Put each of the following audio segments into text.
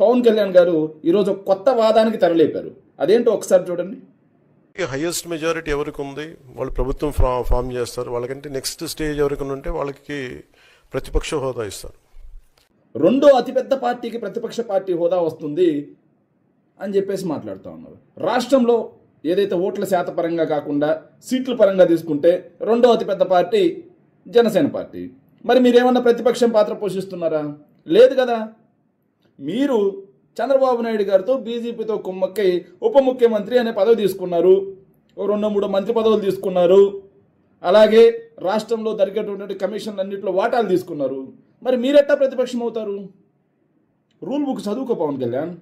పవన్ కళ్యాణ్ గారు ఈరోజు ఒక కొత్త వాదానికి తెరలేపారు. అదేంటో ఒకసారి చూడండి. హైయెస్ట్ మెజారిటీ ఎవరికి ఉంది, వాళ్ళు ప్రభుత్వం ఫామ్ చేస్తారు. వాళ్ళకంటే నెక్స్ట్ స్టేజ్ ఎవరికి ఉంటే వాళ్ళకి ప్రతిపక్ష హోదా ఇస్తారు. రెండో అతిపెద్ద పార్టీకి ప్రతిపక్ష పార్టీ హోదా వస్తుంది అని చెప్పేసి మాట్లాడుతూ ఉన్నారు. రాష్ట్రంలో ఏదైతే ఓట్ల శాత పరంగా కాకుండా సీట్ల పరంగా తీసుకుంటే రెండో అతిపెద్ద పార్టీ జనసేన పార్టీ. మరి మీరేమన్నా ప్రతిపక్షం పాత్ర పోషిస్తున్నారా? లేదు కదా. మీరు చంద్రబాబు నాయుడు గారితో బీజేపీతో కుమ్మక్కై ఉప ముఖ్యమంత్రి అనే పదవి తీసుకున్నారు, 2-3 మంత్రి పదవులు తీసుకున్నారు, అలాగే రాష్ట్రంలో జరిగేటువంటి కమిషన్లు అన్నింటిలో వాటాలు తీసుకున్నారు. మరి మీరెట్టా ప్రతిపక్షం అవుతారు? రూల్ బుక్ చదువుకో పవన్ కళ్యాణ్.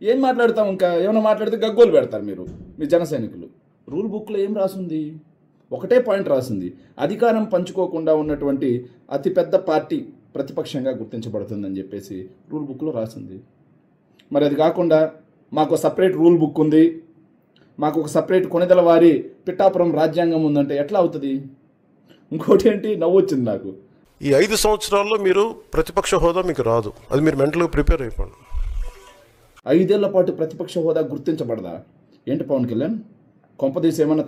ఏం మాట్లాడతాం? ఇంకా ఏమైనా మాట్లాడితే గగ్గోలు పెడతారు మీరు, మీ జన సైనికులు. రూల్ బుక్లో ఏం రాసింది? ఒకటే పాయింట్ రాసింది, అధికారం పంచుకోకుండా ఉన్నటువంటి అతిపెద్ద పార్టీ ప్రతిపక్షంగా గుర్తించబడుతుందని చెప్పేసి రూల్ బుక్లో రాసింది. మరి అది కాకుండా మాకు సపరేట్ రూల్ బుక్ ఉంది, మాకు ఒక సపరేట్ కొనిదల వారి పిఠాపురం రాజ్యాంగం ఉందంటే ఎట్లా అవుతుంది? ఇంకోటి ఏంటి, నవ్వు వచ్చింది నాకు. ఈ 5 సంవత్సరాల్లో మీరు ప్రతిపక్ష హోదా మీకు రాదు. అది మీరు మెంటల్గా ప్రిపేర్ అయిపోండి. 5 ఏళ్ల పాటు ప్రతిపక్ష హోదా గుర్తించబడదా? ఏంటి పవన్ కళ్యాణ్, కొంపదీసి ఏమన్నా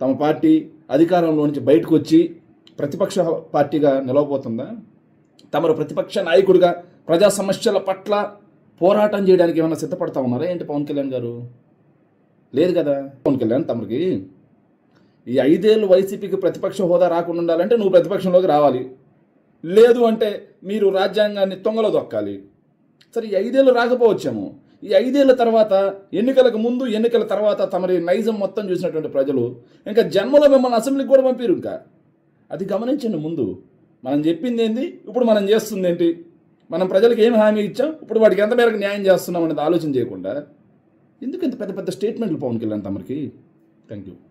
తమ పార్టీ అధికారంలో నుంచి బయటకు వచ్చి ప్రతిపక్ష పార్టీగా నిలవబోతుందా? తమరు ప్రతిపక్ష నాయకుడిగా ప్రజా సమస్యల పట్ల పోరాటం చేయడానికి ఏమైనా సిద్ధపడతా ఉన్నారా ఏంటి పవన్ కళ్యాణ్ గారు? లేదు కదా. పవన్ కళ్యాణ్, తమరికి ఈ 5 ఏళ్ళు వైసీపీకి ప్రతిపక్ష హోదా రాకుండా ఉండాలంటే నువ్వు ప్రతిపక్షంలోకి రావాలి, లేదు అంటే మీరు రాజ్యాంగాన్ని తొంగలో దొక్కాలి. సరే, ఈ 5 ఏళ్ళు రాకపోవచ్చాము. ఈ 5 ఏళ్ళ తర్వాత, ఎన్నికలకు ముందు ఎన్నికల తర్వాత తమరి నైజం మొత్తం చూసినటువంటి ప్రజలు ఇంకా జన్మలో మిమ్మల్ని అసెంబ్లీకి కూడా పంపిరు. ఇంకా అది గమనించండి. ముందు మనం చెప్పింది ఏంది, ఇప్పుడు మనం చేస్తుంది ఏంటి, మనం ప్రజలకు ఏమి హామీ ఇచ్చాం, ఇప్పుడు వాటికి ఎంత మేరకు న్యాయం చేస్తున్నాం అనేది ఆలోచన చేయకుండా ఎందుకు ఇంత పెద్ద పెద్ద స్టేట్మెంట్లు పవన్ కళ్యాణ్ తమరికి? Thank you.